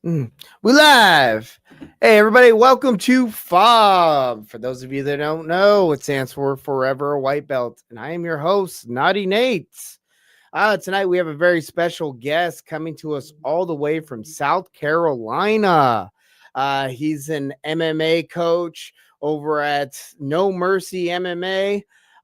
We live. Hey, everybody, welcome to F.A.W.B. For those of you that don't know, it stands for Forever a White Belt. And I am your host, Naughty Nate. Tonight, we have a very special guest coming to us all the way from South Carolina. He's an MMA coach over at No Mercy MMA.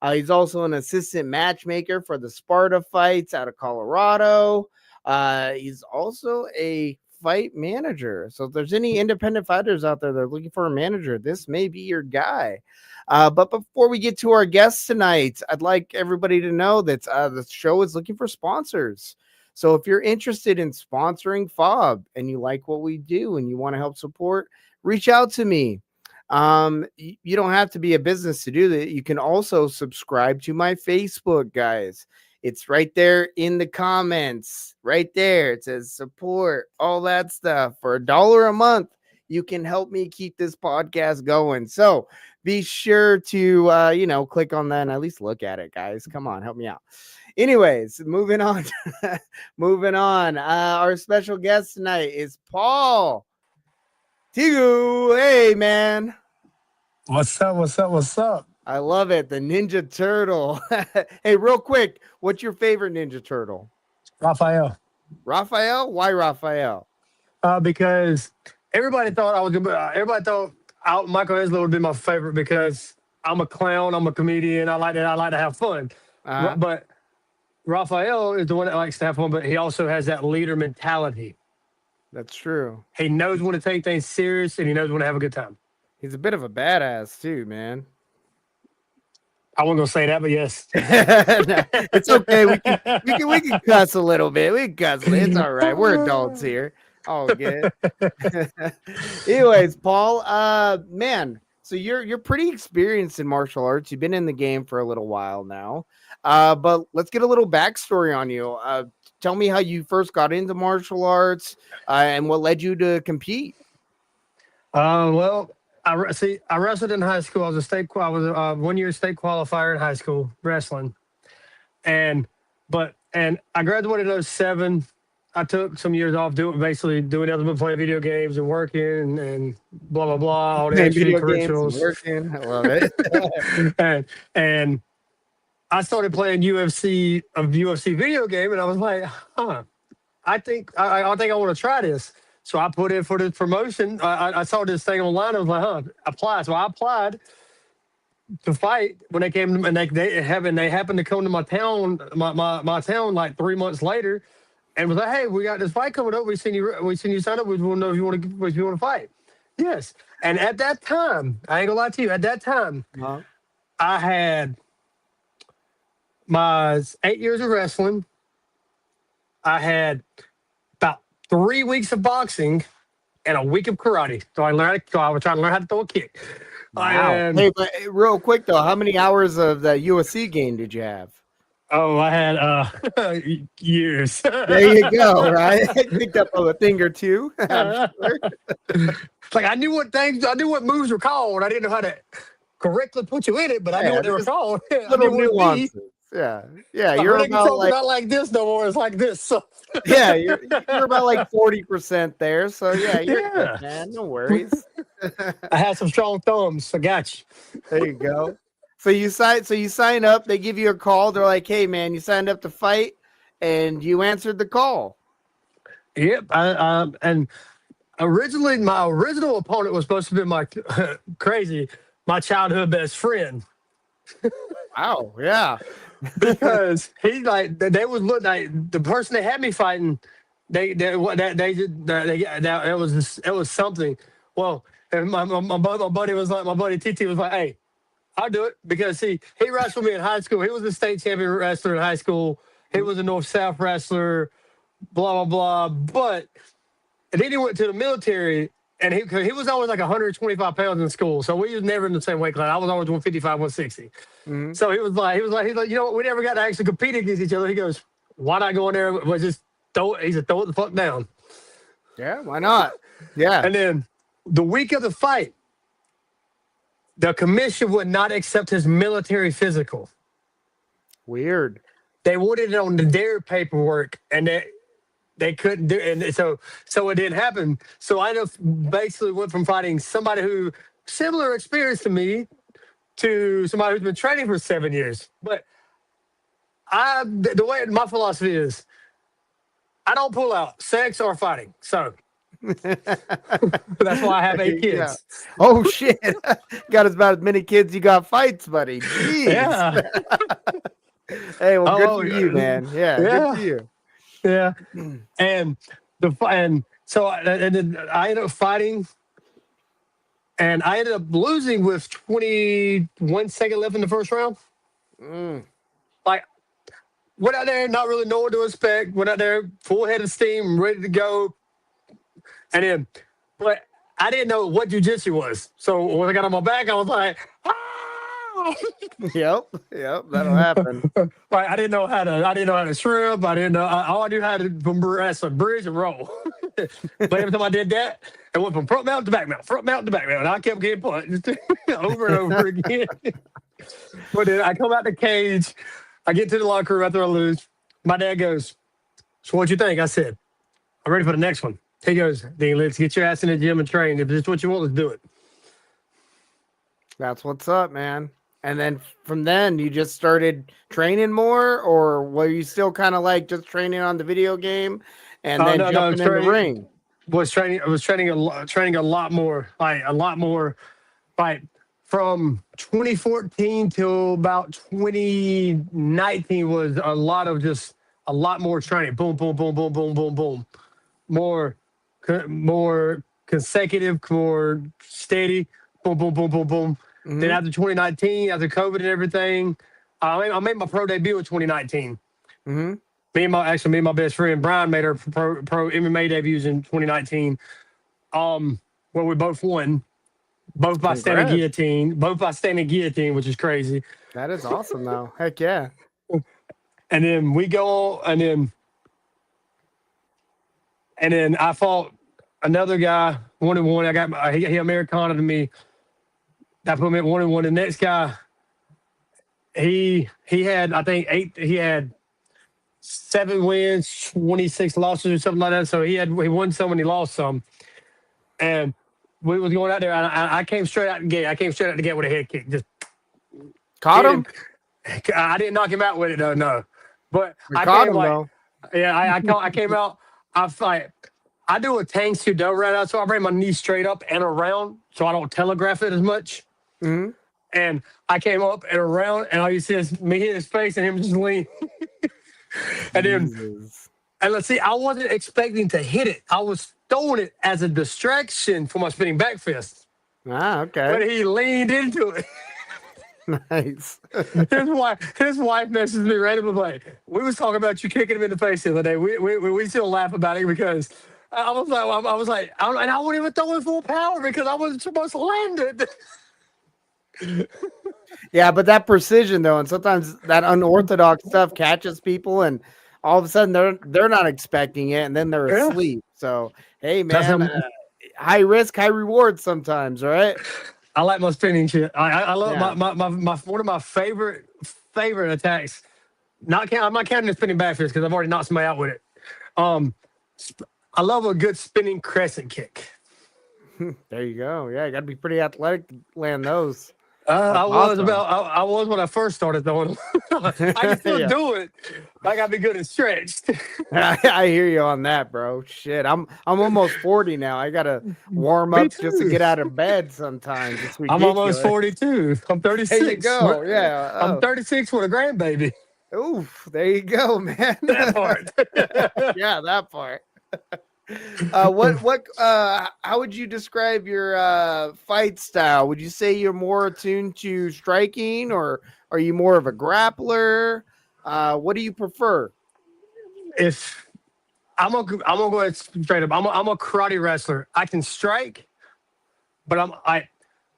He's also an assistant matchmaker for the Sparta fights out of Colorado. He's also a fight manager. So if there's any independent fighters out there that are looking for a manager, this may be your guy. But before we get to our guests tonight, I'd like everybody to know that the show is looking for sponsors. So if you're interested in sponsoring F.A.W.B. and you like what we do and you want to help support, reach out to me. You don't have to be a business to do that. You can also subscribe to my Facebook, guys. It's right there in the comments, right there. It says support, all that stuff. For $1 a month, you can help me keep this podcast going. So be sure to, click on that and at least look at it, guys. Come on, help me out. Anyways, moving on. Our special guest tonight is Paul Teague. Hey, man. What's up? I love it. The Ninja Turtle. Hey, real quick, what's your favorite Ninja Turtle? Raphael. Raphael? Why Raphael? Because everybody thought Michael Esler would be my favorite because I'm a clown, I'm a comedian, I like to have fun. But Raphael is the one that likes to have fun, but he also has that leader mentality. That's true. He knows when to take things serious and he knows when to have a good time. He's a bit of a badass too, man. I wasn't gonna say that, but yes. No, it's okay. We can cuss a little bit. We can cuss. It's all right. We're adults here. All good. Anyways, Paul, man, so you're pretty experienced in martial arts. You've been in the game for a little while now. But let's get a little backstory on you. Tell me how you first got into martial arts and what led you to compete. Well, I wrestled in high school. I was a 1 year state qualifier in high school wrestling, and I graduated in 2007. I took some years off doing nothing but playing video games and working and blah blah blah. All the extracurriculars. Working, I love it. and I started playing a UFC video game, and I was like, I think I want to try this. So I put in for this promotion. I saw this thing online. I was like, apply. So I applied to fight when they came, and they happened to come to my town, my town like 3 months later, and was like, hey, we got this fight coming up. We seen you sign up. We want to know if you want to fight. Yes. And at that time, I ain't gonna lie to you. At that time, I had my 8 years of wrestling. I had 3 weeks of boxing and a week of karate. So I was trying to learn how to throw a kick. Wow. Hey, but real quick though, how many hours of the USC game did you have? Oh, I had years. There you go, right? Picked up a thing or two. Sure. Like I knew what moves were called. I didn't know how to correctly put you in it, but I knew what they were called. Little nuances. Yeah. You're about not like this no more. It's like this. So. Yeah, you're about like 40% there. So yeah, you're good, man. No worries. I had some strong thumbs. I got you. There you go. So you sign up. They give you a call. They're like, "Hey, man, you signed up to fight," and you answered the call. Yep. And originally, my original opponent was supposed to be my my childhood best friend. Wow. Yeah. Because they would look like the person they had me fighting. It was something. Well, and my buddy TT was like, hey, I'll do it because he wrestled me in high school. He was a state champion wrestler in high school. He was a North-South wrestler, blah, blah, blah. But and then he went to the military, and he was always like 125 pounds in school. So we was never in the same weight class. I was always 155, 160. Mm-hmm. So he was like, you know what? We never got to actually compete against each other. He goes, why not go in there? But just throw it the fuck down. Yeah, why not? Yeah. And then the week of the fight, the commission would not accept his military physical. Weird. They wanted it on their paperwork, and they couldn't do it. And so it didn't happen. So I basically went from fighting somebody who similar experience to me to somebody who's been training for 7 years. But the way my philosophy is, I don't pull out sex or fighting. So that's why I have 8 kids. Oh shit! Got about as many kids you got fights, buddy. Jeez. Yeah. Hey, well, good Oh, for you, man. Yeah, good for yeah. you. Yeah. And and then I ended up fighting, and I ended up losing with 21 seconds left in the first round. Mm. Like, went out there not really knowing what to expect. Went out there full head of steam, ready to go. And then, but I didn't know what jujitsu was. So when I got on my back, I was like, ah! Yep, that'll happen. Like, I didn't know how to shrimp. I didn't know. All I knew how to wrestle, bridge and roll. But every time I did that, it went from front mount to back mount, front mount to back mount. And I kept getting punched over and over again. But then I come out the cage. I get to the locker room after I lose. My dad goes, "So what you think?" I said, "I'm ready for the next one." He goes, "Dean, let's get your ass in the gym and train. If this is what you want, let's do it." That's what's up, man. And then from then, you just started training more, or were you still kind of like just training on the video game and then jumping in the ring? I was training a lot more, like from 2014 till about 2019 was a lot more training. Boom, boom, boom, boom, boom, boom, boom. More consecutive, more steady. Boom, boom, boom, boom, boom. Mm-hmm. Then after 2019, after COVID and everything, I made my pro debut in 2019. Mm-hmm. Me and my best friend Brian made our pro MMA debuts in 2019. Where we both won, both by standing guillotine, which is crazy. That is awesome, though. Heck yeah. And then we go on, and then I fought another guy 1-1. He Americana to me. That put me at 1-1. The next guy, he had, I think, he had 7 wins, 26 losses or something like that. So he won some and he lost some. And we was going out there, and I came straight out the gate. With a head kick. Just caught him. I didn't knock him out with it though, no. But I caught came him though. Yeah, I came out. I do a Tang Sudo right out, so I bring my knees straight up and around, so I don't telegraph it as much. Mm-hmm. And I came up and around, and all you see is me hit his face and him just lean. And let's see, I wasn't expecting to hit it. I was throwing it as a distraction for my spinning back fist. Ah, okay. But he leaned into it. Nice. His wife messaged me randomly like, "We was talking about you kicking him in the face the other day. We still laugh about it because I was like, and I wouldn't even throw it full power because I wasn't supposed to land it." Yeah, but that precision though, and sometimes that unorthodox stuff catches people, and all of a sudden they're not expecting it, and then they're asleep. So hey, man, high risk, high reward sometimes, right? I like my spinning shit. I love my one of my favorite attacks. I'm not counting the spinning back fist because I've already knocked somebody out with it. I love a good spinning crescent kick. There you go. Yeah, you got to be pretty athletic to land those. I was when I first started throwing. I can still do it. I got to be good and stretched. I hear you on that, bro. Shit, I'm almost 40 now. I gotta warm up just to get out of bed sometimes. I'm almost 42. I'm 36. There you go. Yeah, I'm 36 with a grandbaby. Oof, there you go, man. That part. Yeah, that part. How would you describe your fight style? Would you say you're more attuned to striking, or are you more of a grappler? What do you prefer? If I'm gonna go ahead straight up. I'm a karate wrestler. I can strike, but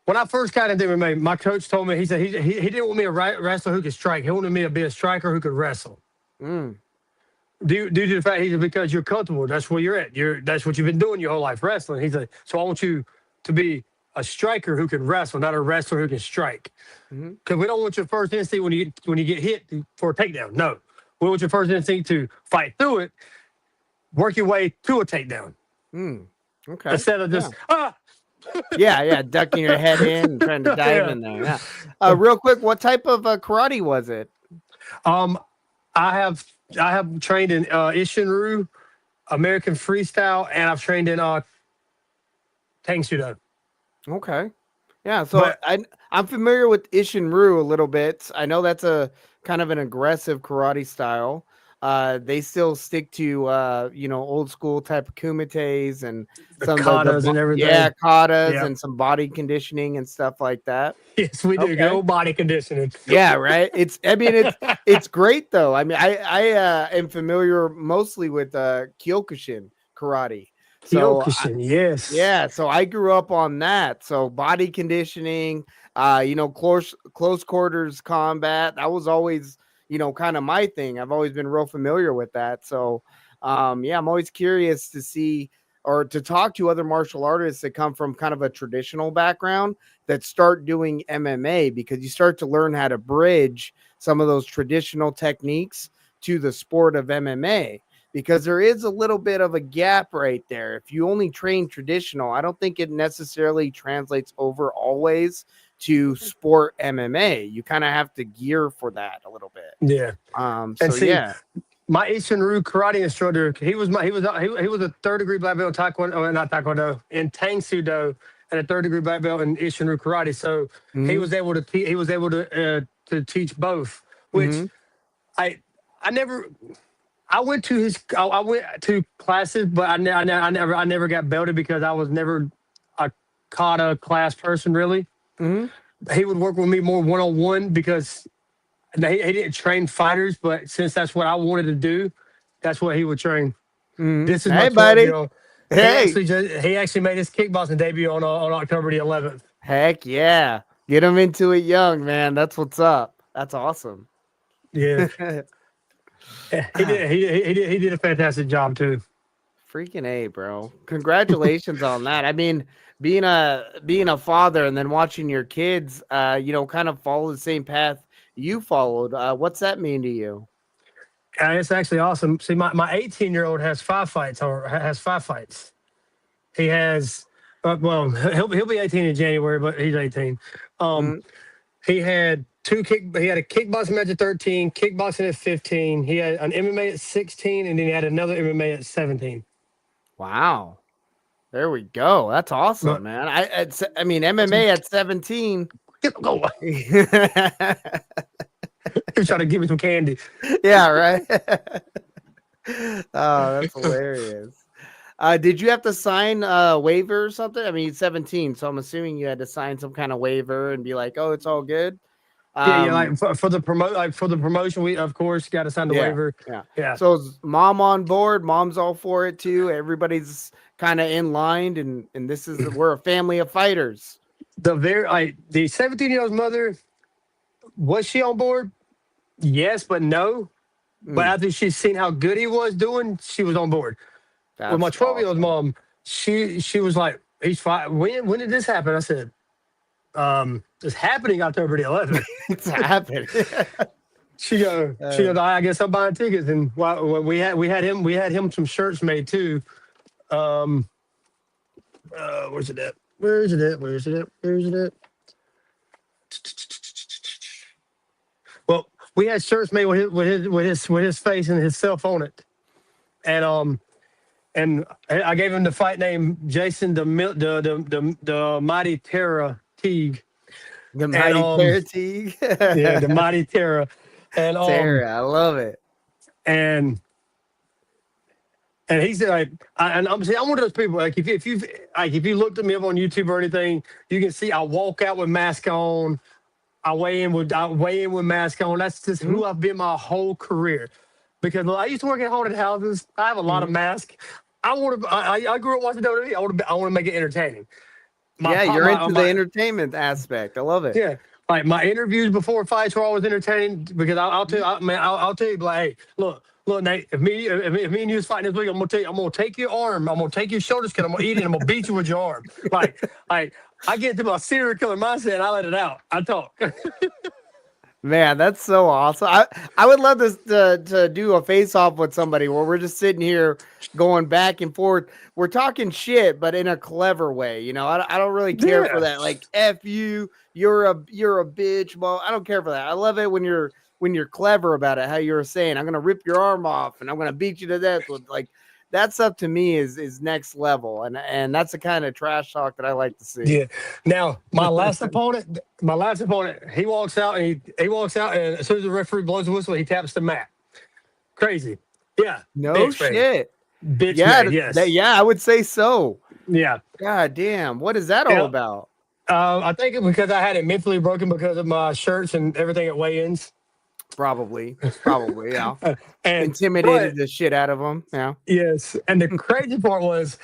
when I first got into MMA, my coach told me, he said he didn't want me a wrestler who could strike. He wanted me to be a striker who could wrestle. Due to the fact, he said, because you're comfortable, that's where you're at. That's what you've been doing your whole life, wrestling. He said, so I want you to be a striker who can wrestle, not a wrestler who can strike. Because we don't want your first instinct when you get hit for a takedown. No, we want your first instinct to fight through it. work your way to a takedown Okay. instead of just yeah, ducking your head in and trying to dive in there. Yeah. Real quick, what type of karate was it? I have trained in Ishinru, American Freestyle, and I've trained in Tang Sudo. Okay. Yeah, so But I'm familiar with Ishinru a little bit. I know that's a kind of an aggressive karate style. They still stick to old school type of kumites and the some of katas and everything. katas Yeah. and some body conditioning and stuff like that. Yes, we do. Good Okay. old body conditioning. Yeah, right. It's great though. I mean, I am familiar mostly with Kyokushin karate. So Kyokushin, yes. yeah, so I grew up on that. So body conditioning, close quarters combat. That was always, kind of my thing. I've always been real familiar with that. So yeah, I'm always curious to see or to talk to other martial artists that come from kind of a traditional background that start doing MMA, because you start to learn how to bridge some of those traditional techniques to the sport of MMA, because there is a little bit of a gap right there. If you only train traditional, I don't think it necessarily translates over always to sport MMA. You kind of have to gear for that a little bit. Yeah. So And see, yeah. my Ishinru karate instructor, he was a third degree black belt in Taekwondo, not Taekwondo, in Tang Sudo, and a third degree black belt in Ishinru karate. So he was able to teach both, which Mm-hmm. I never. I went to classes, but I never got belted because I was never a kata class person really. Mm-hmm. He would work with me more one on one because he didn't train fighters, but since that's what I wanted to do, that's what he would train. This is my Hey, 12 buddy. year old. Hey. He actually made his kickboxing debut on October the 11th. Heck yeah. Get him into it young, man. That's what's up. That's awesome. Yeah, he did. He did a fantastic job too. Freaking A, bro. Congratulations on that. I mean, being a father and then watching your kids kind of follow the same path you followed. What's that mean to you? It's actually awesome. See, my 18-year-old has 5 fights or has 5 fights. He has well, he'll be 18 in January, but he's 18. Mm, He had he had a kickboxing match at 13, kickboxing at 15. He had an MMA at 16, and then he had another MMA at 17. wow. There we go. That's awesome, But man. I mean MMA at 17. go away. He was trying to give me some candy. Yeah, right. Oh, that's hilarious. Did you have to sign a waiver or something? I mean, 17, so I'm assuming you had to sign some kind of waiver and be like, "Oh, it's all good." Yeah, like for the promotion, we of course got to sign the waiver. Yeah. Yeah. So is mom on board? Mom's all for it too. Everybody's kind of in line, and we're a family of fighters. The 17-year-old's mother, was she on board? Yes, but no. But after she's seen how good he was doing, she was on board. With my 12-year-old mom, she was like, "He's fine." When did this happen? I said, "It's happening October the 11th." It's happening. She goes, "I guess I'm buying tickets." And we had him some shirts made too. Where's it at? Well, we had shirts made with his face and his self on it, and I gave him the fight name Jason the Mighty Terra Teague. The Mighty Terra Teague. Yeah, the Mighty Terra. And Terra, I love it. And he's like, I'm one of those people. Like if you looked at me up on YouTube or anything, you can see I walk out with mask on. I weigh in with mask on. That's just who I've been my whole career. Because I used to work in haunted houses. I have a lot of masks. I grew up watching WWE. I want to make it entertaining. You're into the entertainment aspect. I love it. Yeah, like my interviews before fights were always entertaining because I'll tell you, like, hey, look, Nate, if me and you was fighting this week, I'm gonna take your arm, I'm gonna take your shoulders, I'm gonna eat it, I'm gonna beat you with your arm. Like I get to my serial killer mindset and I let it out. I talk. Man, that's so awesome. I would love this to do a face off with somebody where we're just sitting here going back and forth. We're talking shit, but in a clever way. I don't really care for Yeah. that. Like F you, you're a bitch. Well, I don't care for that. I love it when you're clever about it. How you were saying, I'm gonna rip your arm off and I'm gonna beat you to death with like that stuff to me is next level. And that's the kind of trash talk that I like to see. Yeah. Now, my last opponent, he walks out, and as soon as the referee blows the whistle, he taps the mat. Crazy. Yeah. No Bitch made. shit. Bitch Yeah, made. Yes. yeah, I would say so. Yeah. God damn, what is that all Yeah. about? I think because I had it mentally broken because of my shirts and everything at weigh-ins. Probably, yeah. And Intimidated but the shit out of them. Yeah. yes, and the crazy part was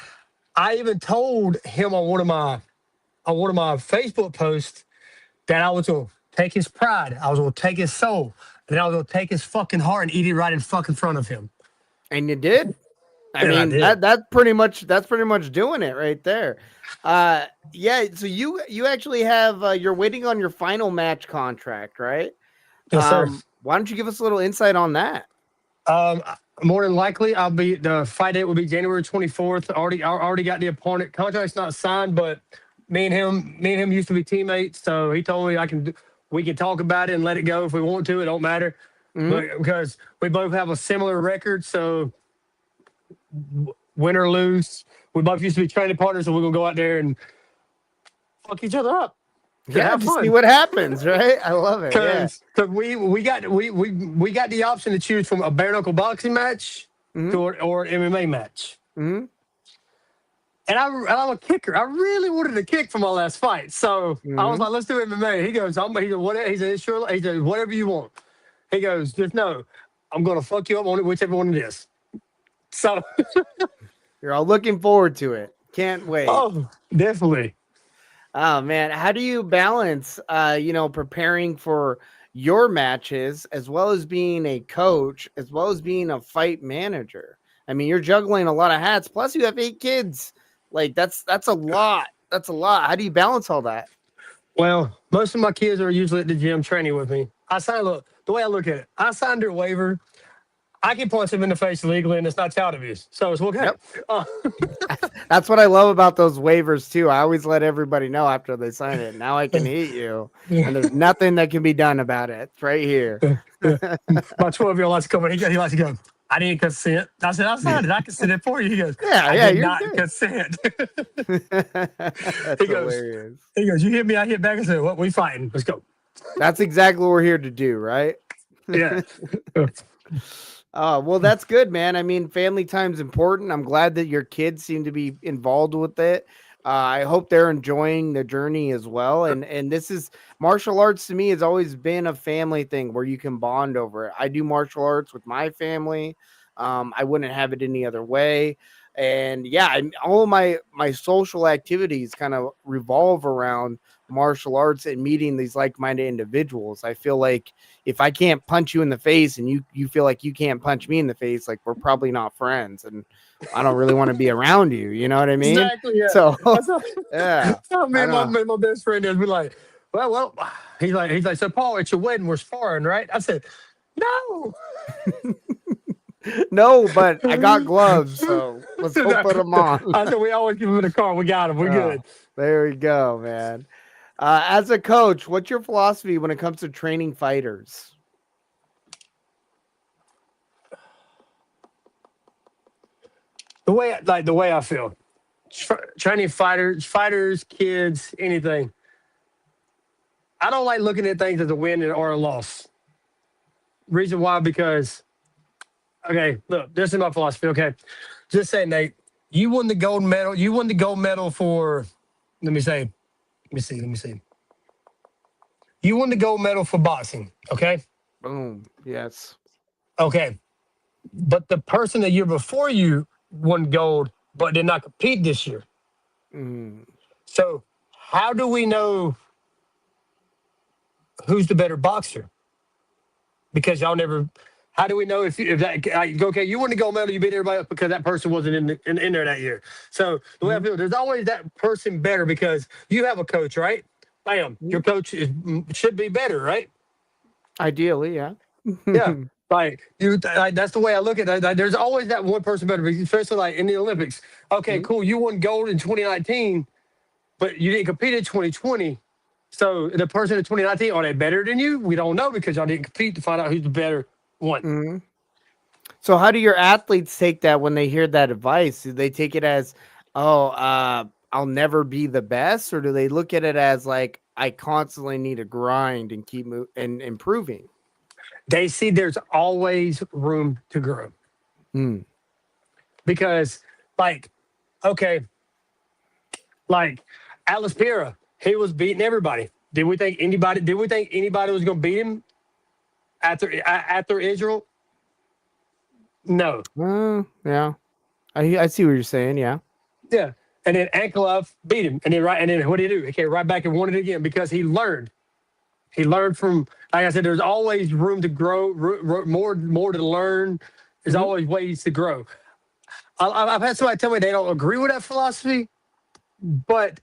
I even told him on one of my Facebook posts that I was gonna take his pride, I was gonna take his soul, and I was gonna take his fucking heart and eat it right in fucking front of him. And you did. I And I mean, did. that's pretty much doing it right there. Yeah, so you actually have you're waiting on your final match contract, right? Yes, sir. Why don't you give us a little insight on that? Um, More than likely, the fight date will be January 24th. I already got the opponent. Contract's not signed, but me and him used to be teammates. So he told me we can talk about it and let it go if we want to. It don't matter, Mhm. but because we both have a similar record, so win or lose, we both used to be training partners, so we're gonna go out there and fuck each other up and Yeah, have just see fun. what happens, right? I love it. Yeah. Because we got the option to choose from a bare knuckle boxing match Hmm. or an MMA match. Hmm. And I'm a kicker. I really wanted to kick for my last fight, so I was Hmm. like, "Let's do MMA." He goes, "He said, what?" He said, "Sure." He said, "Whatever you want." He goes, "Just know, I'm gonna fuck you up on it, whichever one it is." So, You're all looking forward to it. Can't wait. oh, definitely. Oh man, how do you balance preparing for your matches as well as being a coach as well as being a fight manager? I mean, you're juggling a lot of hats plus you have 8 kids. Like that's a lot. That's a lot. How do you balance all that? Well, most of my kids are usually at the gym training with me. Look, the way I look at it, I signed their waiver. I can punch them in the face legally, and it's not child abuse, so it's okay. Yep. Uh, That's what I love about those waivers too. I always let everybody know after they sign it. Now I can hit you and there's nothing that can be done about it. It's right here. my 12-year-old likes to come in. He likes to go, "I didn't consent." I said, "I signed it. I consented for you." He goes, Yeah, "I yeah, did you're not good. consent." That's he goes, hilarious. he goes, "You hit me, I hit back." I said, "What? We fighting? Let's go." That's exactly what we're here to do, right? Yeah. Well, that's good, man. I mean, family time's important. I'm glad that your kids seem to be involved with it. I hope they're enjoying the journey as well. And this is martial arts to me has always been a family thing where you can bond over it. I do martial arts with my family. I wouldn't have it any other way. And yeah, all of my social activities kind of revolve around martial arts and meeting these like-minded individuals. I feel like if I can't punch you in the face and you feel like you can't punch me in the face, like we're probably not friends and I don't really want to be around you. You know what I mean? Exactly. Yeah. So That's how, yeah, that's how me I and my, don't me and my best friend is. We're like, well, he's like, "So Paul, at your wedding, we're sparring, right?" I said, "No." no, but I got gloves, so let's go put them on. I said, "We always give him in the car. We got him. We're Oh, good." there we go, man. As a coach, what's your philosophy when it comes to training fighters? The way I feel, training fighters, kids, anything. I don't like looking at things as a win or a loss. Reason why, because okay, look, this is my philosophy. Okay, just say, Nate, you won the gold medal. You won the gold medal for. Let me say. Let me see. You won the gold medal for boxing. Okay. Boom. Yes. Okay. But the person the year before you won gold, but did not compete this year. Mm. So how do we know who's the better boxer? Because y'all never. How do we know if that okay? You won the gold medal, you beat everybody else because that person wasn't in there that year. So the way I Mhm. feel, there's always that person better because you have a coach, right? Bam, your coach should be better, right? Ideally, yeah. Yeah, like that's the way I look at it. Like, there's always that one person better, especially like in the Olympics. Okay, Mhm. cool. You won gold in 2019, but you didn't compete in 2020. So the person in 2019, are they better than you? We don't know because y'all didn't compete to find out who's the better one. Mhm. So how do your athletes take that when they hear that advice? Do they take it as, "Oh, I'll never be the best," or do they look at it as like, "I constantly need to grind and keep and improving"? They see there's always room to grow Mm. because, like, okay, like Alice Pira, he was beating everybody. Did we think anybody? Did we think anybody was going to beat him after Israel? No. Yeah. I see what you're saying. Yeah. Yeah. And then Ankalaev beat him. And then what did he do? He came right back and won it again because he learned. He learned from, like I said, there's always room to grow, more to learn. There's Mhm. always ways to grow. I've had somebody tell me they don't agree with that philosophy, but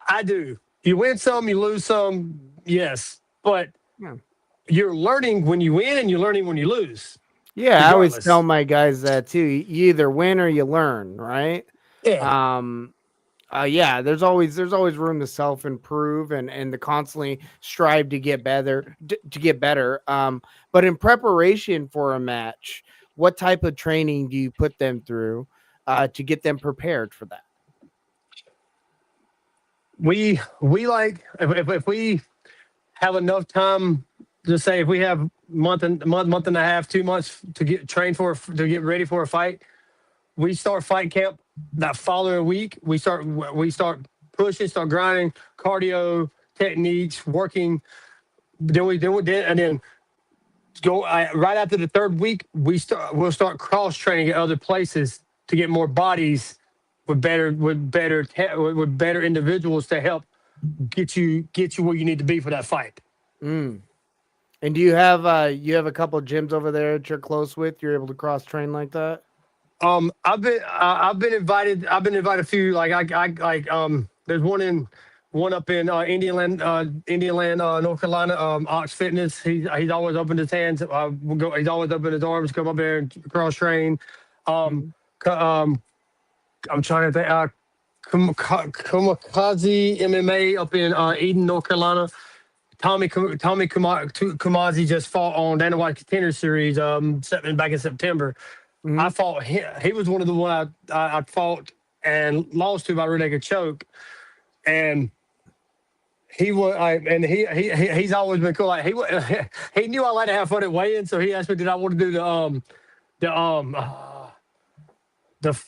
I do. You win some, you lose some, yes. But Yeah. you're learning when you win and you're learning when you lose, Yeah, I always tell regardless. my guys that too. You either win or you learn, right? Yeah. Um, yeah, there's always room to self improve and to constantly strive to get better to get better. But in preparation for a match, what type of training do you put them through to get them prepared for that? We like if we have enough time, just say if we have month and a half, 2 months to get trained to get ready for a fight, we start fight camp that following week. We start pushing, start grinding, cardio techniques, working. And then right after the third week, we'll start cross training at other places to get more bodies with better individuals to help get you where you need to be for that fight. Mm. And do you have a couple of gyms over there that you're close with? You're able to cross train like that? I've been invited a few. There's one up in Indian Land, North Carolina. Ox Fitness. He's always opened his hands. He's always opened his arms. Come up there and cross train. Um, Mhm. I'm trying to think. Kamikaze MMA up in Eden, North Carolina. Kamazi just fought on Dana White Contender Series back in September. I Mhm. fought him. He was one of the one I fought and lost to by rear naked choke. And he's always been cool. Like he knew I like to have fun at weigh-in, so he asked me, did I want to do the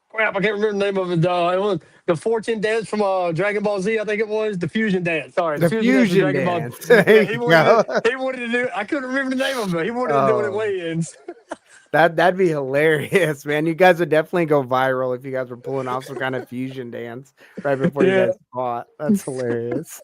crap, I can't remember the name of it. It was the fortune dance from Dragon Ball Z, I think it was the fusion dance. Sorry, the The fusion dance from fusion Dragon Ball. dance. There Yeah, you go. he wanted to do. I couldn't remember the name of it. He wanted to do it at Oh, weigh-ins. that'd be hilarious, man. You guys would definitely go viral if you guys were pulling off some kind of fusion dance right before you Yeah. guys fought. That's hilarious.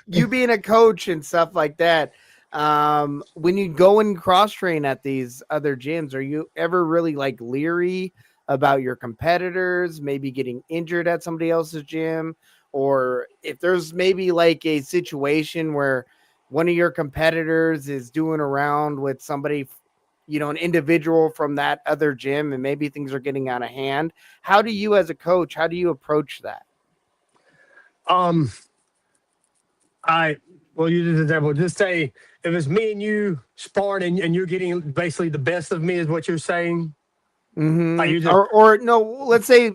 You being a coach and stuff like that, when you go and cross train at these other gyms, are you ever really like leery about your competitors maybe getting injured at somebody else's gym? Or if there's maybe like a situation where one of your competitors is doing around with somebody, an individual from that other gym, and maybe things are getting out of hand. How do you, as a coach, how do you approach that? Um. I well, use this example. Just say if it's me and you sparring and you're getting basically the best of me is what you're saying. I Mm-hmm. use it. Or no, let's say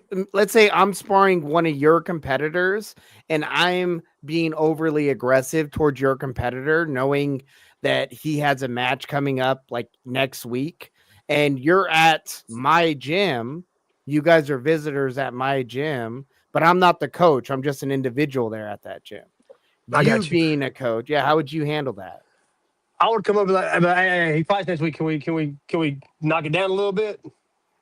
I'm sparring one of your competitors and I'm being overly aggressive towards your competitor, knowing that he has a match coming up like next week, and you're at my gym. You guys are visitors at my gym, but I'm not the coach. I'm just an individual there at that gym. I You got you. being a coach, yeah, how would you handle that? I would come up with like, hey, he fights next week. Can we knock it down a little bit?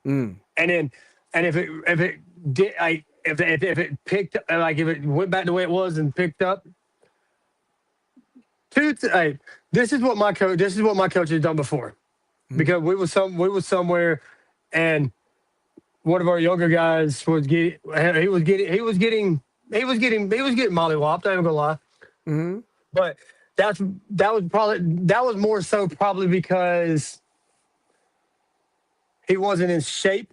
Mm. And then and if it did I if it picked like if it went back the way it was and picked up hey, this is what my coach has done before Mm. because we was somewhere and one of our younger guys he was getting mollywopped. I ain't gonna lie. Mm. But that was more so probably because he wasn't in shape.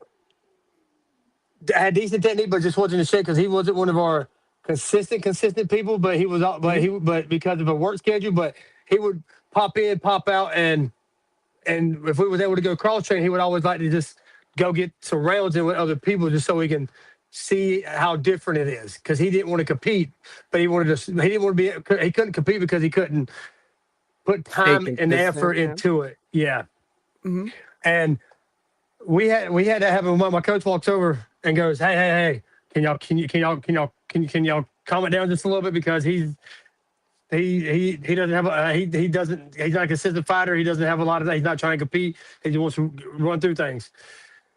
Had decent technique, but just wasn't in shape because he wasn't one of our consistent people. But he was, but because of a work schedule, but he would pop in, pop out, and if we was able to go cross train, he would always like to just go get some rounds in with other people just so he can see how different it is. Because he didn't want to compete, but he wanted to. He didn't want to be. He couldn't compete because he couldn't put Stay time and effort consistent. Yeah. into it. Yeah, Hmm. and we had to have him. My coach walks over and goes, "Hey, can y'all calm it down just a little bit because he doesn't have he doesn't he's not a consistent fighter. He doesn't have a lot of that. He's not trying to compete. He just wants to run through things."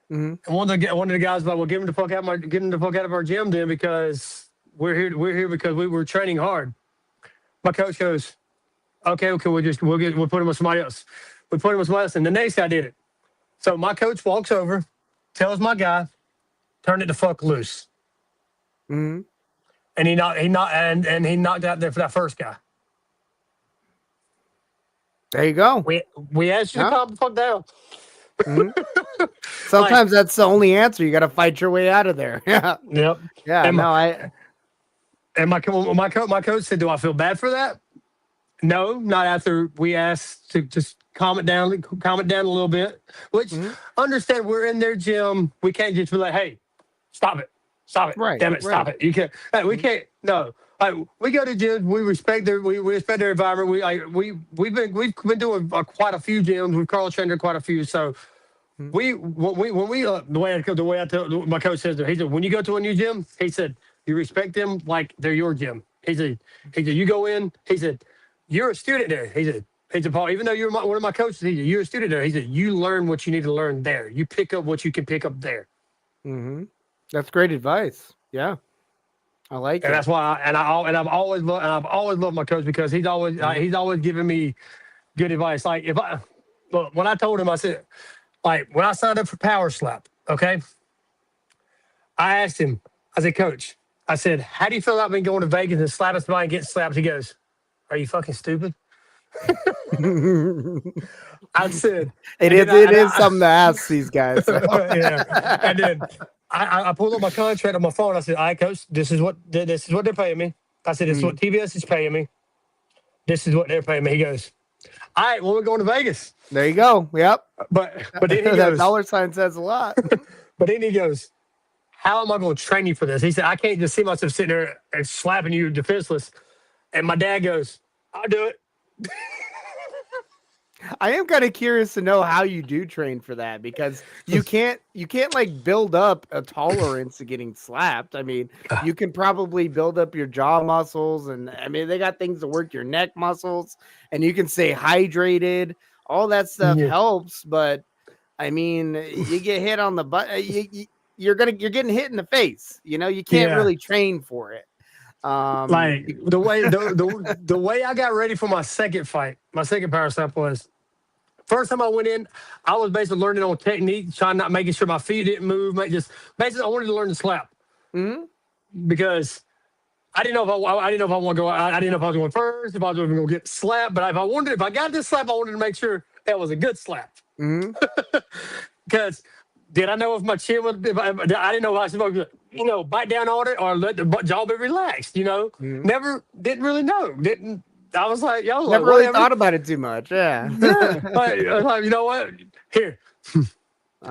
Hmm. And one of the guys was like, "Well, get him the fuck out of our gym then because we're here because we were training hard." My coach goes, "Okay, we'll put him with somebody else." We put him with somebody else, and the next guy did it. So my coach walks over, tells my guy, "Turn it the fuck loose," Hmm. and he knocked out there for that first guy. There you go. We asked you to Yeah. calm the fuck down. Mhm. Like, Sometimes that's the only answer. You got to fight your way out of there. Yeah. yep. Yeah. And No, I. my coach said, "Do I feel bad for that?" No, not after we asked to just calm it down a little bit. Which Mhm. understand we're in their gym. We can't just be like, "Hey, stop it, Right. damn it, stop Right. it." You can't. Hey, we Mhm. can't. No. Like, we go to gyms. We respect their environment. We've been doing quite a few gyms. We've cross trained quite a few. So Mhm. when we the way I tell my coach says, he said, when you go to a new gym, he said, you respect them like they're your gym. He said you go in. He said, you're a student there. He said, Paul, even though you're one of my coaches, you're a student there. He said, you learn what you need to learn there. You pick up what you can pick up there. Mhm. That's great advice. Yeah, I like And it. that's why I've always loved my coach because Mhm. he's always given me good advice. Like when I told him, I said, like when I signed up for Power Slap, okay, I asked him, I said, Coach, I said, how do you feel about me going to Vegas and slapping somebody and getting slapped? He goes, are you fucking stupid? I said, It and then is. It is something to ask these guys. So. yeah, and then I pulled up my contract on my phone. I said, all right, Coach, this is what they're paying me. I said, this is what Mhm. TBS is paying me. This is what they're paying me. He goes, all right, well, we're going to Vegas. There you go. Yep. But then he That goes, dollar sign says a lot. but then he goes, how am I going to train you for this? He said, I can't just see myself sitting there and slapping you defenseless. And my dad goes, I'll do it. I am kind of curious to know how you do train for that because you can't like build up a tolerance to getting slapped. I mean, you can probably build up your jaw muscles and I mean they got things to work your neck muscles and you can stay hydrated. All that stuff Yeah. helps, but I mean, you get hit on the butt, you're getting hit in the face. You know, you can't Yeah. really train for it. Like the way I got ready for my second fight, my second power slap was first time I went in, I was basically learning on technique, trying not making sure my feet didn't move. Just basically I wanted to learn to slap Mhm. because I didn't know if I want to go. I didn't know if I was going first, if I was going to get slapped. But if I got this slap, I wanted to make sure that was a good slap. Mhm. Because did I know if my chin was? I didn't know if I was supposed to, bite down on it or let the jaw be relaxed. Mhm. Never didn't really know. Didn't I was like, yo, like Never really whatever. thought about it too much. Yeah. Yeah, I was like, you know what? Here.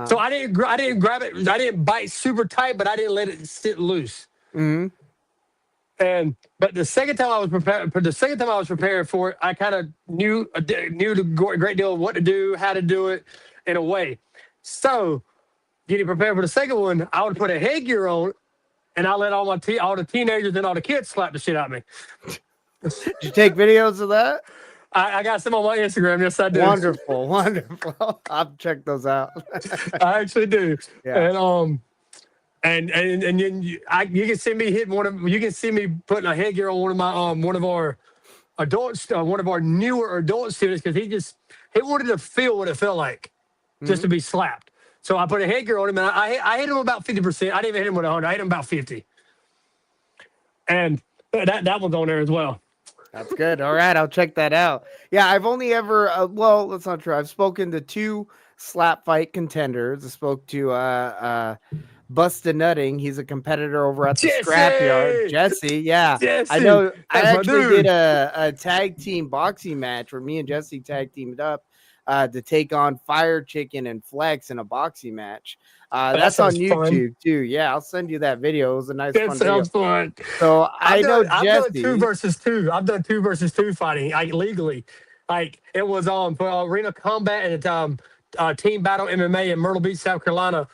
So uh, I didn't grab it. I didn't bite super tight, but I didn't let it sit loose. mhm. But the second time I was prepared, for it, I kind of knew a great deal of what to do, how to do it, in a way. So getting prepared for the second one, I would put a headgear on, and I let all the teenagers and all the kids slap the shit out of me. Did you take videos of that? I got some on my Instagram. Yes, I do. Wonderful, wonderful. I'll check those out. I actually do. Yeah. And then you can see me hitting you can see me putting a headgear on one of our adults, one of our newer adult students, because he wanted to feel what it felt like just Mhm. to be slapped. So I put a headgear on him, and I hit him about 50%. I didn't even hit him with 100. I hit him about 50, and that one's on there as well. That's good. All right, I'll check that out. Yeah, I've only ever well, that's not true. I've spoken to 2 slap fight contenders. I spoke to Busta Nutting. He's a competitor over at the Scrapyard. Jesse, Jesse, yeah. I Jesse, know I that's my actually did dude. a tag team boxing match where me and Jesse tag teamed up to take on Fire Chicken and Flex in a boxing match. That That's on sounds fun. YouTube too. Yeah, I'll send you that video. It was a nice That fun video. sounds fun. So I know I've done two Jesse. versus two. I've done 2 versus 2 fighting, like legally. Like it was for Arena Combat and Team Battle MMA in Myrtle Beach, South Carolina.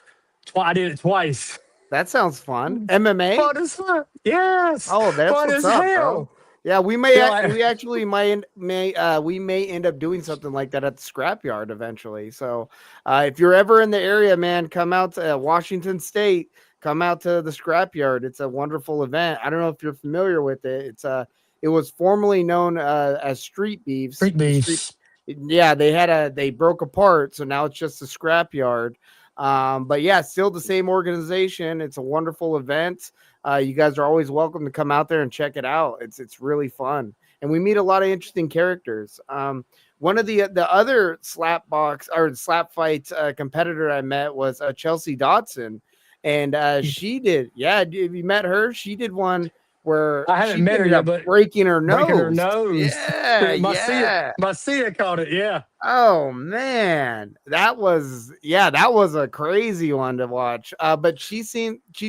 I did it twice. That sounds fun. MMA? Fun as fuck. Yes. Oh, that's Fun what's as up, bro. hell. Yeah, You know, I, we actually may end up doing something like that at the scrapyard eventually. So, if you're ever in the area, man, come out to Washington State. Come out to the scrapyard. It's a wonderful event. I don't know if you're familiar with it. It was formerly known as Street Beefs. Street beefs. Yeah, they broke apart, so now it's just a scrapyard. But yeah, still the same organization. It's a wonderful event. You guys are always welcome to come out there and check it out. It's really fun, and we meet a lot of interesting characters. One of the other slap box or slap fight competitor I met was Chelsea Dotson, and she did. Yeah, have you met her? She did one where I haven't she met her ended yet, up but breaking her breaking her nose. nose. Yeah, yeah. Marcia caught it. Yeah. Oh man, that was a crazy one to watch. But she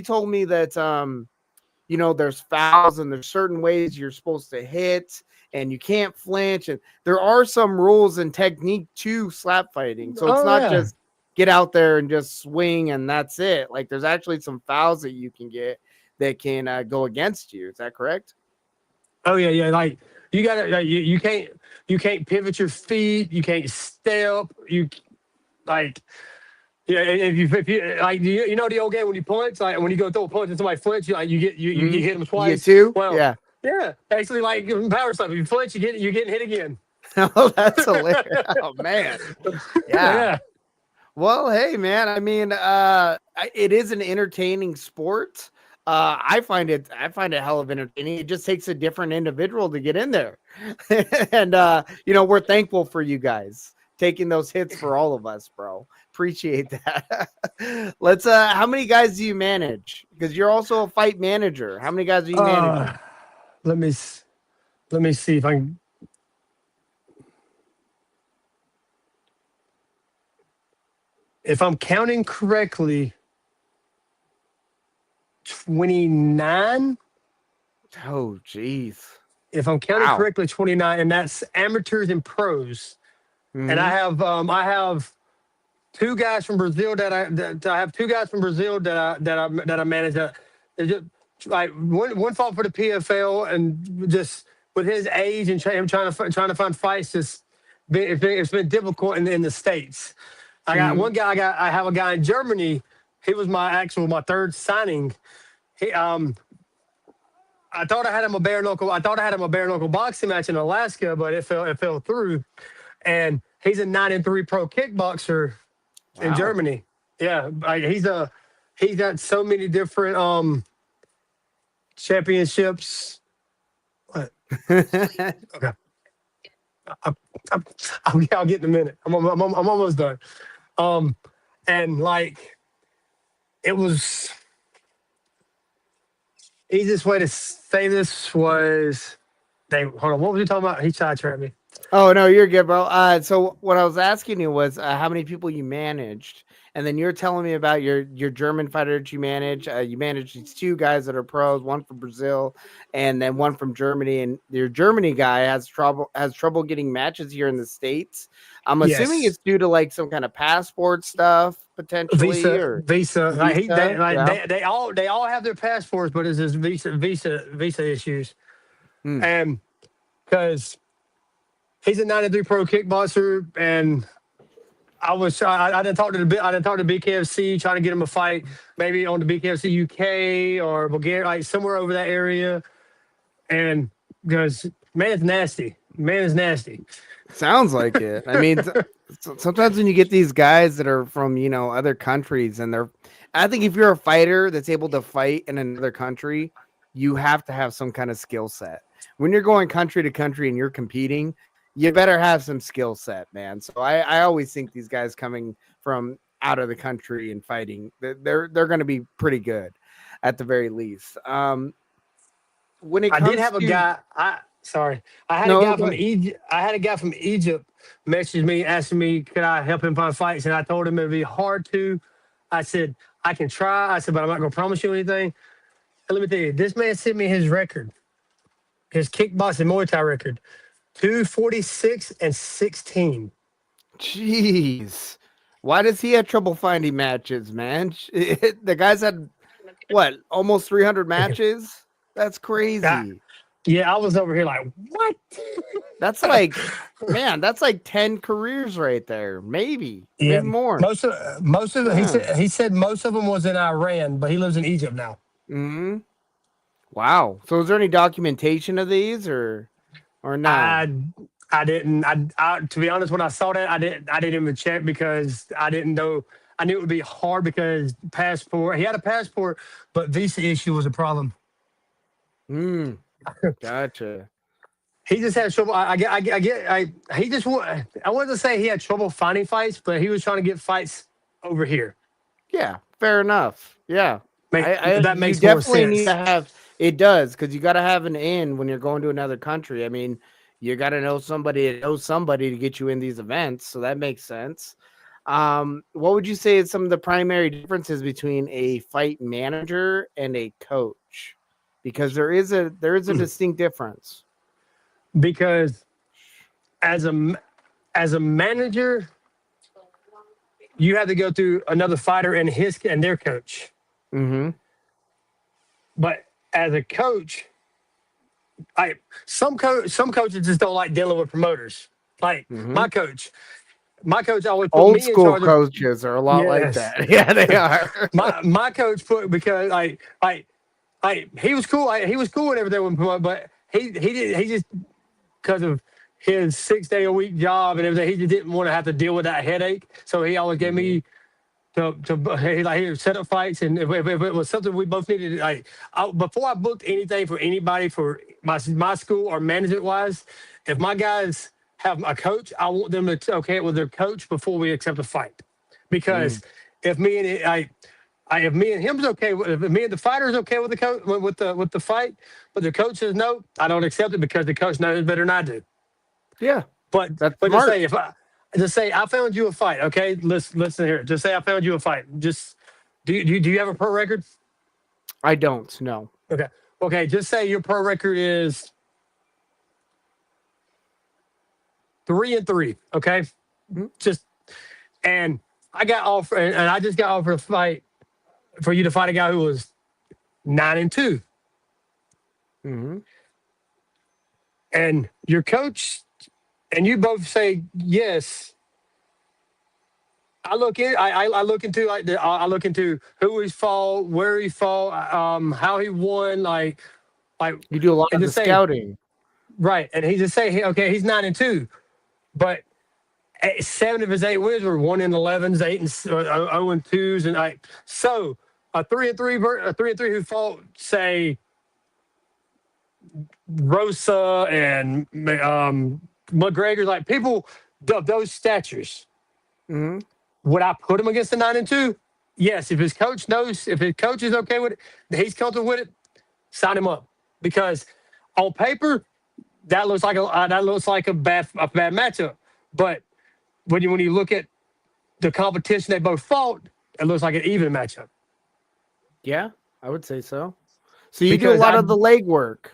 told me that there's fouls and there's certain ways you're supposed to hit and you can't flinch, and there are some rules and technique to slap fighting. So it's Oh not yeah. just get out there and just swing and that's it. Like there's actually some fouls that you can get that can go against you. Is that correct? Oh yeah. Yeah. Like you gotta. You can't pivot your feet. You can't step. You like. Yeah, if you like you know the old game when you punch, like when you go throw a punch and somebody flinch, you hit them You get twice. two? Well, Yeah. yeah, actually like power stuff. If you flinch, you're getting hit again. Oh, that's hilarious. Oh man. Yeah. Yeah. Well, hey man, I mean, it is an entertaining sport. I find it hell of entertaining. It just takes a different individual to get in there. And we're thankful for you guys taking those hits for all of us, bro. Appreciate that. Let's how many guys do you manage? Because you're also a fight manager. How many guys are you managing? Let me let me see if I can. If I'm counting correctly, 29. Oh, jeez. If I'm counting Wow. correctly, 29, and that's amateurs and pros. And Mm-hmm. I have 2 guys from Brazil I have 2 guys from Brazil that I manage. They're just, like one fought for the PFL, and just with his age and him trying to find fights, it's been difficult in the states. I got Mm-hmm. one guy. I have a guy in Germany. He was my third signing. He I thought I had him a bare knuckle. I thought I had him a bare knuckle boxing match in Alaska, but it fell through. And he's a 9-3 pro kickboxer in Wow. Germany. Yeah, like he's got so many different championships. What? Okay, I, I, I'll get in a minute. I'm almost done. And like it was easiest way to say this was they hold on. What was you talking about? He sidetracked me. Oh no, you're good, bro. So what I was asking you was how many people you managed, and then you're telling me about your German fighter that you manage. You manage these 2 guys that are pros, one from Brazil, and then one from Germany. And your Germany guy has trouble getting matches here in the States. I'm assuming Yes. it's due to like some kind of passport stuff potentially, or Visa. Like visa. Yeah. they all have their passports, but it's just visa issues. Hmm. And because he's a 93 pro kickboxer, and I didn't talk to BKFC trying to get him a fight, maybe on the BKFC UK or Bulgaria, like somewhere over that area. And because man is nasty. Man is nasty. Sounds like it. I mean, sometimes when you get these guys that are from other countries, and I think if you're a fighter that's able to fight in another country, you have to have some kind of skill set. when you're going country to country and you're competing, you better have some skill set, man. So I always think these guys coming from out of the country and fighting, they're going to be pretty good at the very least. When it I did comes have a to guy. I had a no, guy go from ahead. Egypt. I had a guy from Egypt message me asking me could I help him find fights, and I told him it'd be hard to. I said I can try. I said, but I'm not gonna promise you anything. And let me tell you, this man sent me his record, his kickboxing Muay Thai record, 246-16. Jeez. Why does he have trouble finding matches, man? The guy's had what, almost 300 matches? That's I, crazy. yeah, I was over here like, what? That's like, man, that's like 10 careers right there. Maybe Yeah, more. most of he Yeah. said most of them was in Iran, but he lives in Egypt now. Hmm. Wow. So is there any documentation of these or no? I I didn't. I to be honest, when I saw that, I didn't even check because I didn't know. I knew it would be hard because passport. He had a passport, but visa issue was a problem. Hmm. Gotcha. He just had trouble. He just. I wanted to say he had trouble finding fights, but he was trying to get fights over here. Yeah, fair enough. Yeah. That You makes more definitely need to sense. have it does because you got to have an in when you're going to another country. I mean, you got to know somebody to know somebody to get you in these events, so that makes sense. What would you say is some of the primary differences between a fight manager and a coach? Because there is a distinct difference. Because as a manager, you have to go through another fighter and their coach. Mm-hmm. But as a coach, I some coaches just don't like dealing with promoters. Like Mm-hmm. my coach always put Old me in school charge of. coaches are a lot like Yes, that. Yeah, they are. my coach put because he was cool. He was cool and everything with promote, but he just because of his 6 day a week job and everything, he just didn't want to have to deal with that headache. So he always gave Mhm. me hey, like here set up fights, and if it was something we both needed, before I booked anything for anybody for my school or management wise, if my guys have a coach, I want them to okay it with their coach before we accept a fight, because Mm. if me and if me and him's okay, if me and the fighter's okay with the coach with the fight, but the coach says no, I don't accept it because the coach knows better than I do. Yeah, But that's but just smart. say if I just say I found you a fight, okay? Listen here. Just say I found you a fight. Just do you have a pro record? I don't know. Okay. Okay, just say your pro record is 3-3. Okay. Mm. Just and I got offered and I just got offered a fight for you to fight a guy who was 9-2. Mm-hmm. And your coach and you both say yes. I look into I look into who he's fought, where he fought, how he won, like You do a lot and of the just say scouting. right, and he just say hey, okay, he's 9-2, but 7 of his 8 wins were 1-11s, 0-2s, and like so a 3-3 who fought say Rosa and McGregor, like people of those statures. Mm-hmm. Would I put him against the 9-2? Yes, if his coach knows, if his coach is okay with it, he's comfortable with it, sign him up. Because on paper, that looks like a bad matchup. But when you look at the competition they both fought, it looks like an even matchup. Yeah, I would say so. So you do a Because lot I of the legwork,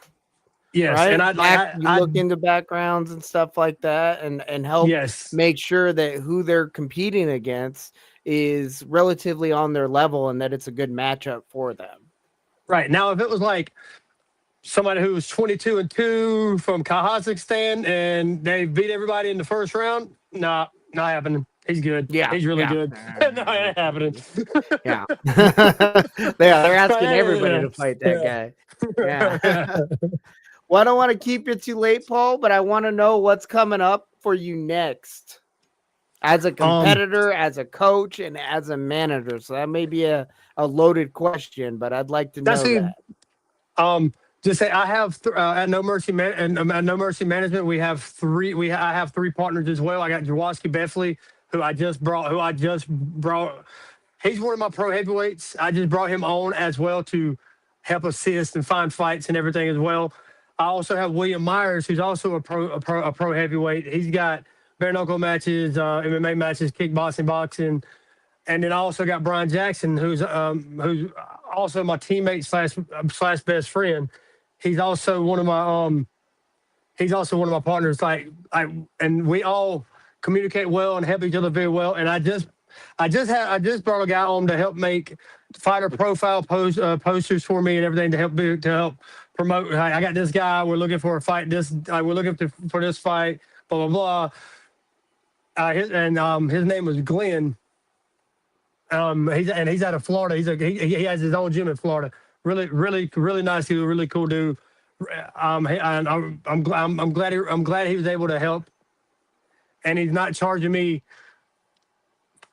yes, and right? You I look into backgrounds and stuff like that, and help yes, make sure that who they're competing against is relatively on their level and that it's a good matchup for them. right. Now if it was like somebody who was 22-2 from Kazakhstan and they beat everybody in the first round, nah, not happening. He's good. Yeah, He's really yeah. good. No, it ain't happening. Yeah. They're asking everybody Yeah. to fight that Yeah. guy. Yeah. Well, I don't want to keep you too late, Paul, but I want to know what's coming up for you next as a um, competitor, as a coach, and as a manager. So that may be a loaded question, but I'd like to that's know who. that. Just say I have at No Mercy at No Mercy Management. We have three. I have three partners as well. I got Jaworski Beffley, who I just brought. He's one of my pro heavyweights. I just brought him on as well to help assist and find fights and everything as well. I also have William Myers, who's also a pro heavyweight. He's got bare knuckle matches, MMA matches, kickboxing, boxing, and then I also got Brian Jackson, who's also my teammate slash best friend. He's also one of my partners. And we all communicate well and help each other very well. And I just brought a guy on to help make fighter profile posters for me and everything to help promote. I got this guy. We're looking for a fight. We're looking for this fight. Blah blah blah. His name was Glenn. He's out of Florida. He has his own gym in Florida. Really nice dude. Really cool dude. I'm glad he was able to help, and he's not charging me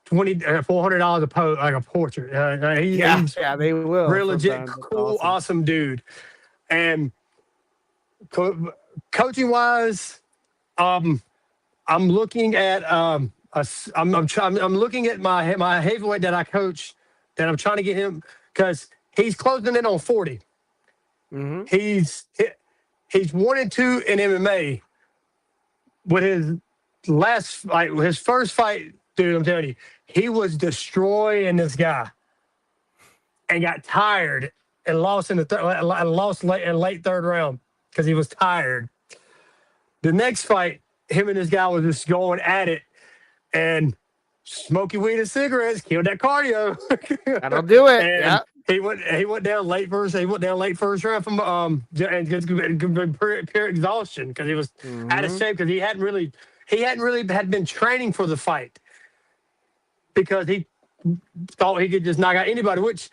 $400 a portrait. He's they will. Real legit, cool, awesome dude. And coaching wise, I'm looking at I'm looking at my heavyweight that I coach, that I'm trying to get him, because he's closing in on 40. Mm-hmm. He's 1-2 in MMA. With his first fight, dude, I'm telling you, he was destroying this guy, and got tired and lost in the late third round because he was tired. The next fight, him and this guy was just going at it, and smoking weed and cigarettes killed that cardio. That'll do it. And yeah. He went down late first. He went down late first round from and pure exhaustion because he was out of shape, because he hadn't really had been training for the fight, because he thought he could just knock out anybody, which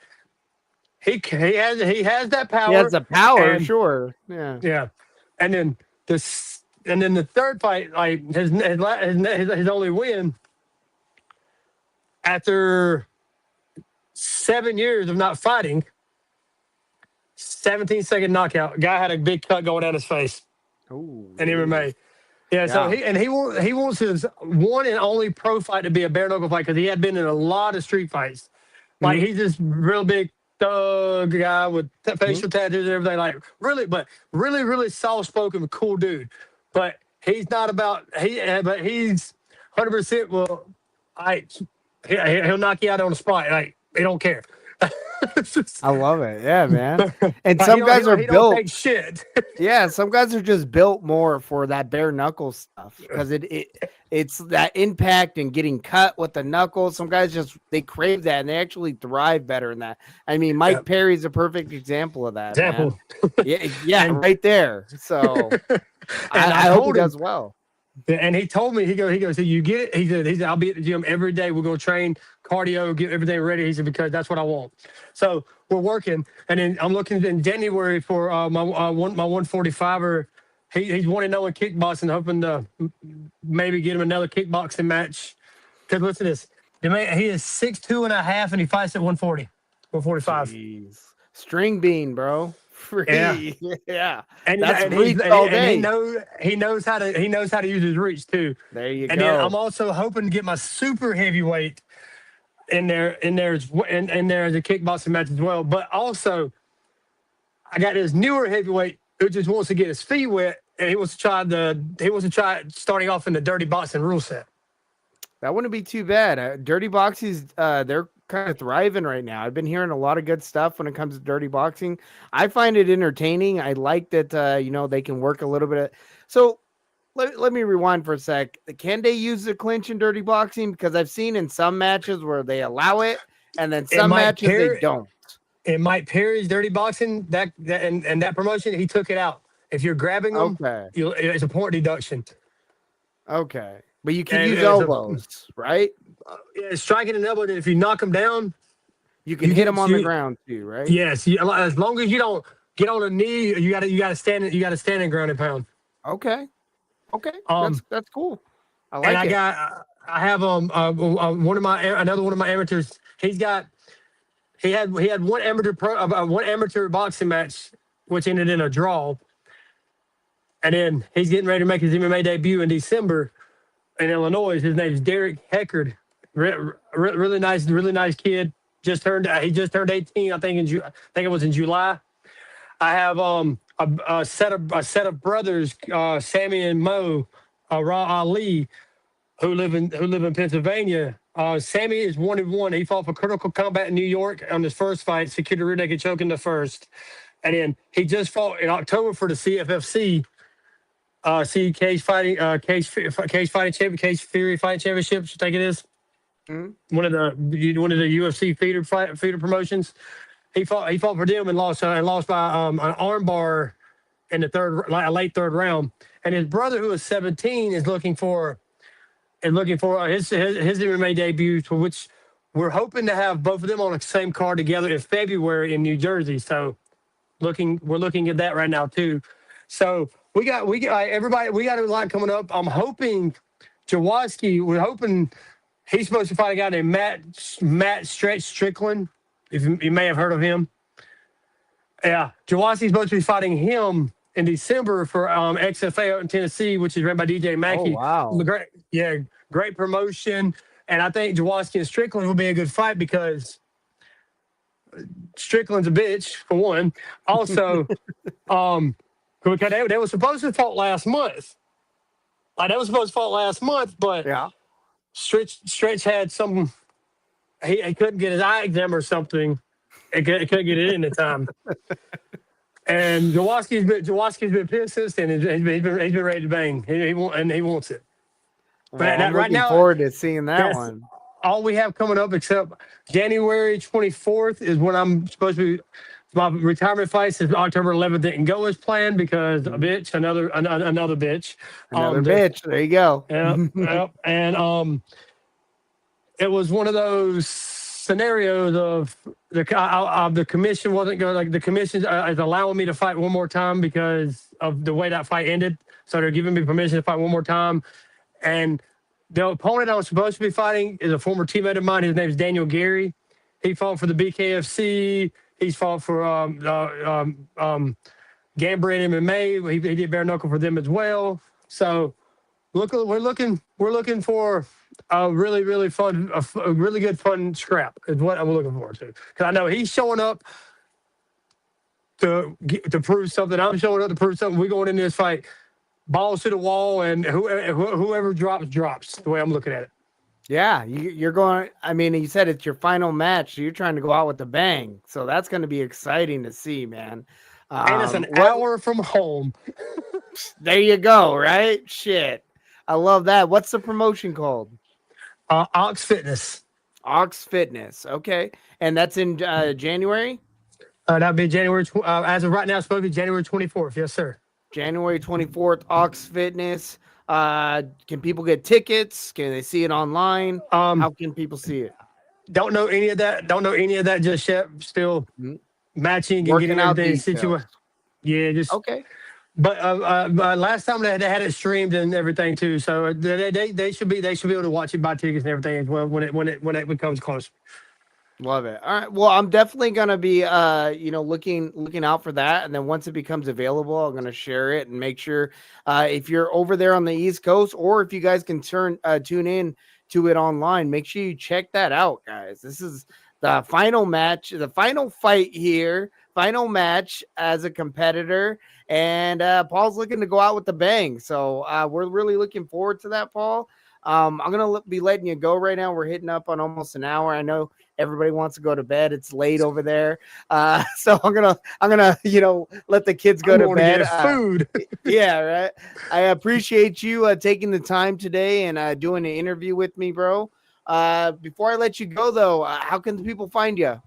he has that power. He has the power, sure. Yeah. Yeah. And then the third fight, like his only win after 7 years of not fighting, 17-second knockout. Guy had a big cut going down his face. Ooh, in MMA. Yeah, so he wants his one and only pro fight to be a bare knuckle fight, because he had been in a lot of street fights. Like he's this real big thug guy with facial tattoos and everything. Like really soft spoken, cool dude. But he's not about but he's 100%. Well, he'll knock you out on the spot. Like, he don't care. I love it. Yeah, man. And some guys are built. Don't take shit. Yeah, some guys are just built more for that bare knuckle stuff, because it's that impact and getting cut with the knuckles. Some guys they crave that, and they actually thrive better in that. I mean, Mike Perry's a perfect example of that. Man. Yeah, right there. So I hope he does well. And he told me, he goes, you get it? He said, I'll be at the gym every day. We're going to train cardio, get everything ready. He said, because that's what I want. So we're working. And then I'm looking in January for my 145er. He's 1-0 in kickboxing, hoping to maybe get him another kickboxing match. Because listen to this. He is 6'2.5", and he fights at 140, 145. Jeez. String bean, bro. Free. Yeah. And that's reach all day. And he knows how to use his reach too. There you go. And then I'm also hoping to get my super heavyweight in there as a kickboxing match as well. But also, I got this newer heavyweight who just wants to get his feet wet, and he wants to try starting off in the dirty boxing rule set. That wouldn't be too bad. Dirty boxing, they're kind of thriving right now. I've been hearing a lot of good stuff when it comes to dirty boxing. I find it entertaining. I like that, they can work a little bit. So let me rewind for a sec. Can they use the clinch in dirty boxing? Because I've seen in some matches where they allow it, and then some matches they don't. In Mike Perry's dirty boxing, that promotion, he took it out. If you're grabbing them, it's a point deduction. Okay. But you can use elbows, right? Striking an elbow, and if you knock them down, you can hit them on the ground too, right? Yes, as long as you don't get on a knee, you got to stand. You got to stand and ground and pound. Okay. That's cool. I like and it. I have another one of my amateurs. He had one amateur boxing match which ended in a draw. And then he's getting ready to make his MMA debut in December in Illinois. His name is Derek Heckard. Really nice kid. He just turned 18. I think it was in July. I have a set of brothers, Sammy and Mo, Ra Ali, who live in Pennsylvania. Sammy is 1-1. He fought for Critical Combat in New York on his first fight, secured a rear naked choke in the first, and then he just fought in October for the CFFC. Cage Fighting Cage Fury Fighting Championships, I think it is. One of the UFC feeder promotions. He fought for them and lost by an armbar in the late third round. And his brother, who is 17, is looking for his MMA debut, for which we're hoping to have both of them on the same card together in February in New Jersey. So we're looking at that right now too. So we got everybody. We got a lot coming up. I'm hoping Jaworski. We're hoping he's supposed to fight a guy named Matt Stretch Strickland. If you may have heard of him. Yeah, Jaworski's supposed to be fighting him in December for XFA out in Tennessee, which is ran by DJ Mackey. Oh, wow. Great promotion. And I think Jaworski and Strickland will be a good fight because Strickland's a bitch, for one. Also, because they were supposed to fight last month. But Yeah. Stretch had some. He couldn't get his eye exam or something. He couldn't get it in the time. And Jaworski's been pissed since then. He's been ready to bang. He wants it. Well, I'm looking forward to seeing that one. All we have coming up, except January 24th is when I'm supposed to be. My retirement fight is October 11th. Didn't go as planned because a bitch, another bitch. Another bitch. There you go. Yep. And it was one of those scenarios of the commission wasn't going, like the commission is allowing me to fight one more time because of the way that fight ended. So they're giving me permission to fight one more time. And the opponent I was supposed to be fighting is a former teammate of mine. His name is Daniel Gary. He fought for the BKFC. He's fought for Gambit MMA. He did bare knuckle for them as well. So we're looking for a really really fun, a really good fun scrap is what I'm looking forward to. Because I know he's showing up to prove something. I'm showing up to prove something. We're going in this fight balls to the wall, and whoever drops. The way I'm looking at it. Yeah, you're going. I mean, you said it's your final match. So you're trying to go out with a bang. So that's going to be exciting to see, man. And it's an hour from home. There you go. Right? Shit. I love that. What's the promotion called? Ox Fitness. Ox Fitness. Okay. And that's in January? That'll be January. As of right now, it's supposed to be January 24th. Yes, sir. January 24th, Ox Fitness. Can people get tickets? Can they see it online? How can people see it? Don't know any of that just yet. Still matching and Working getting out everything situated. Yeah, just okay. But last time they had it streamed and everything too, so they should be able to watch it, buy tickets and everything as well when it becomes close. Love it. All right. Well, I'm definitely gonna be looking out for that, and then once it becomes available, I'm gonna share it and make sure if you're over there on the East Coast, or if you guys can tune in to it online, make sure you check that out, guys. This is the final match, the final fight here, final match as a competitor, and Paul's looking to go out with the bang. So we're really looking forward to that, Paul. I'm gonna be letting you go right now. We're hitting up on almost an hour. I know everybody wants to go to bed. It's late over there, so I'm gonna let the kids go to bed. Get food. Yeah, right. I appreciate you taking the time today and doing an interview with me, bro. Before I let you go, though, how can the people find you?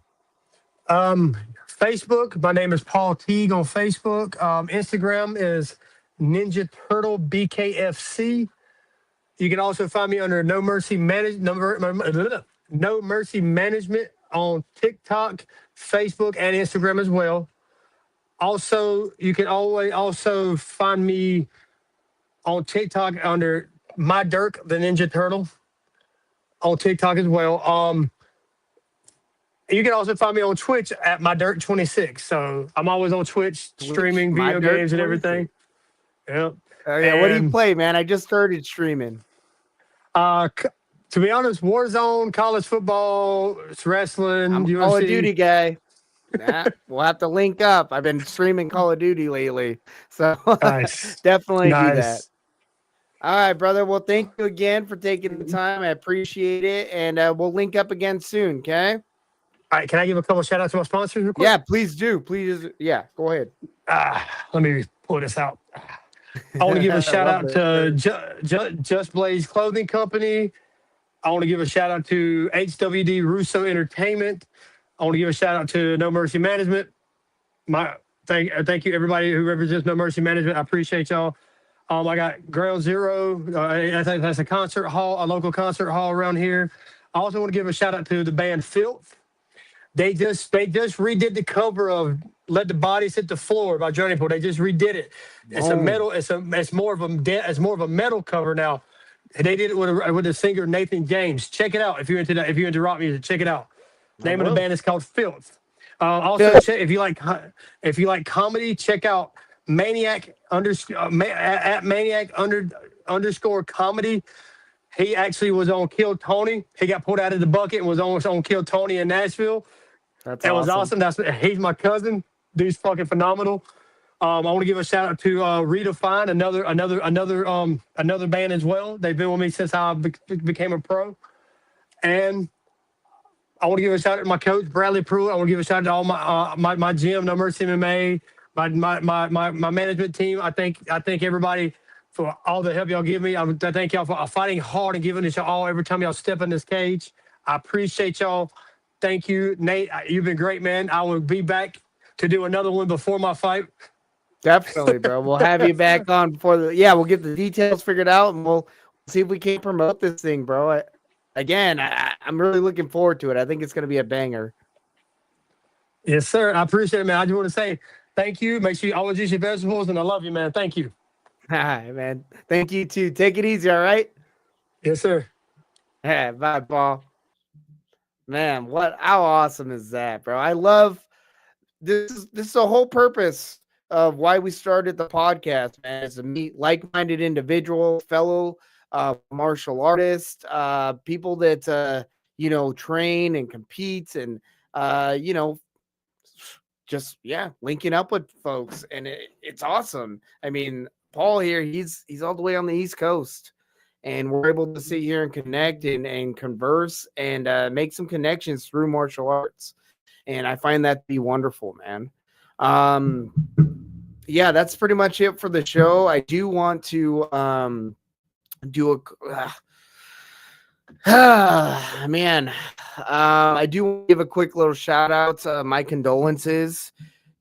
Facebook. My name is Paul Teague on Facebook. Instagram is Ninja Turtle BKFC. You can also find me under No Mercy Management on TikTok, Facebook, and Instagram as well. Also, you can also find me on TikTok under My Dirk, the Ninja Turtle, on TikTok as well. You can also find me on Twitch at my Dirt 26. So I'm always on Twitch Twitch, streaming my video dirt games and 26. everything. Yep. Oh yeah, what do you And play, man? I just started streaming. c- to be honest, Warzone, college football, I'm wrestling, a Call of UFC. Duty guy. Nah, we'll have to link up. I've been streaming Call of Duty lately, so Nice. definitely do that. Nice. All right, brother. Well, thank you again for taking the time. I appreciate it, and we'll link up again soon. Okay? All right. Can I give a couple shout outs to my sponsors real quick? Yeah, please do. Please, yeah. Go ahead. Let me pull this out. I want to give a I shout love out it. to Just Blaze Clothing Company. I want to give a shout out to H.W.D. Russo Entertainment. I want to give a shout out to No Mercy Management. Thank you everybody who represents No Mercy Management. I appreciate y'all. I got Ground Zero. I think that's a concert hall, a local concert hall around here. I also want to give a shout out to the band Filth. They just redid the cover of "Let the Bodies Hit the Floor" by Journey Pool. They just redid it. It's a metal. It's more of a metal cover now. They did it with the singer Nathan James. Check it out if you're into that. If you're into rock music, check it out. I Name of the will. band is called Filth. Also, Filth. check if you like comedy. Check out Maniac at Maniac underscore comedy. He actually was on Kill Tony. He got pulled out of the bucket and was on Kill Tony in Nashville. That's That was awesome. He's my cousin. Dude's fucking phenomenal. I want to give a shout out to Redefine, another band as well. They've been with me since I became a pro. And I want to give a shout out to my coach Bradley Pruitt. I want to give a shout out to all my gym, No Mercy MMA, my management team. I thank everybody for all the help y'all give me. I thank y'all for fighting hard and giving it to all every time y'all step in this cage. I appreciate y'all. Thank you, Nate. You've been great, man. I will be back to do another one before my fight. Definitely, bro. We'll have you back on before we'll get the details figured out, and we'll see if we can promote this thing, bro. I'm really looking forward to it. I think it's going to be a banger. Yes, sir. I appreciate it, man. I just want to say thank you. Make sure you always use your vegetables, and I love you, man. Thank you. All right, man. Thank you too. Take it easy, all right? Yes, sir. Yeah, bye, Paul. Man, how awesome is that, bro? I love this is the whole purpose of why we started the podcast, man, is to meet like-minded individuals, fellow martial artists, people that train and compete, and just linking up with folks, and it's awesome. I mean, Paul here, he's all the way on the East Coast, and we're able to sit here and connect and converse and make some connections through martial arts, and I find that to be wonderful, man. That's pretty much it for the show. I do want to do a man. I do want to give a quick little shout out. My condolences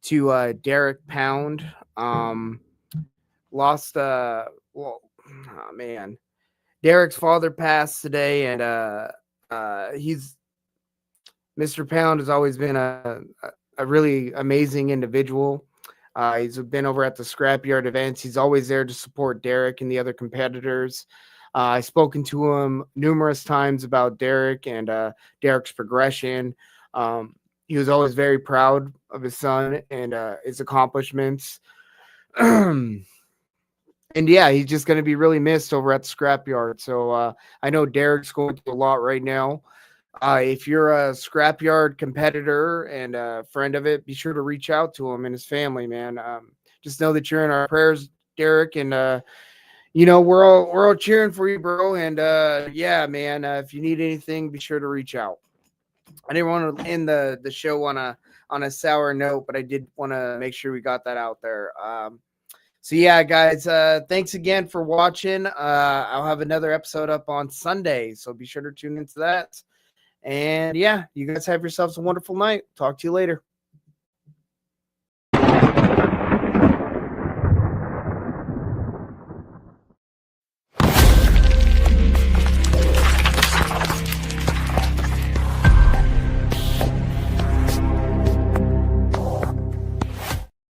to Derek Pound. Lost. Man. Derek's father passed today, and Mr. Pound has always been a really amazing individual. He's been over at the Scrapyard events. He's always there to support Derek and the other competitors. I've spoken to him numerous times about Derek and Derek's progression. He was always very proud of his son and his accomplishments. And he's just going to be really missed over at the Scrapyard. So I know Derek's going through a lot right now. If you're a Scrapyard competitor and a friend of it, be sure to reach out to him and his family, man. Just know that you're in our prayers, Derek, and we're all cheering for you, bro. And man, if you need anything, be sure to reach out. I didn't want to end the show on a sour note, but I did want to make sure we got that out there. So yeah, guys, thanks again for watching. I'll have another episode up on Sunday, so be sure to tune into that. And you guys have yourselves a wonderful night. Talk to you later.